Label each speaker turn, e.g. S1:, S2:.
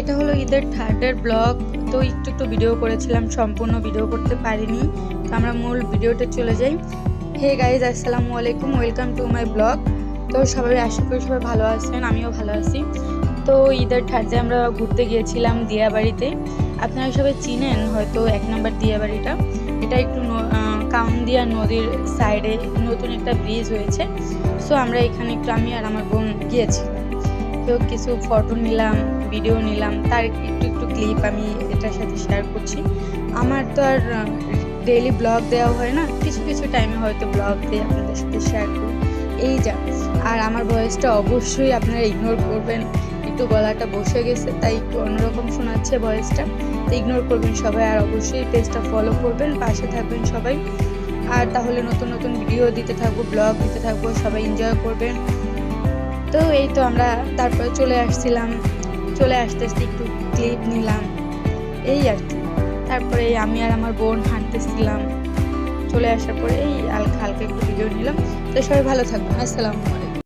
S1: এটা হলো ঈদের থার্ডের ব্লগ। তো একটু একটু ভিডিও করেছিলাম, সম্পূর্ণ ভিডিও করতে পারিনি। তো আমরা মূল ভিডিওতে চলে যাই। হে গাইজ, আসসালামু আলাইকুম, ওয়েলকাম টু মাই ব্লগ। তো সবাই আশা করি সবাই ভালো আছেন, আমিও ভালো আছি। তো ঈদের থার্ডে আমরা ঘুরতে গিয়েছিলাম দিয়াবাড়িতে। আপনারা সবাই চিনেন হয়তো 1 নম্বর দিয়াবাড়িটা। এটা একটু কাউন্দিয়া নদীর সাইডে নতুন একটা ব্রিজ হয়েছে। সো আমরা এখানে একটু আমি আর আমার বোন গিয়েছিলাম। তো কিছু ফটো নিলাম, ভিডিও নিলাম, তার একটু একটু ক্লিপ আমি এটার সাথে শেয়ার করছি। আমার তো আর ডেইলি ব্লগ দেওয়া হয় না, কিছু কিছু টাইমে হয়তো ব্লগ দিয়ে আপনাদের সাথে শেয়ার করি, এই যা। আর আমার ভয়েসটা অবশ্যই আপনারা ইগনোর করবেন, একটু গলাটা বসে গেছে তাই একটু অন্যরকম শোনাচ্ছে ভয়েসটা, তো ইগনোর করবেন সবাই। আর অবশ্যই পেজটা ফলো করবেন, পাশে থাকবেন সবাই। আর তাহলে নতুন নতুন ভিডিও দিতে থাকবো, ব্লগ দিতে থাকবো, সবাই এনজয় করবেন। তো এই তো আমরা তারপরে চলে আসছিলাম, চলে আসতে আসতে একটু ক্লিপ নিলাম, এই আর কি। তারপরে আমি আর আমার বোন হাঁটতেছিলাম, চলে আসার পরে এই হালকা হালকা একটু ভিডিও নিলাম। তো সবাই ভালো থাকবেন, আসসালামু আলাইকুম।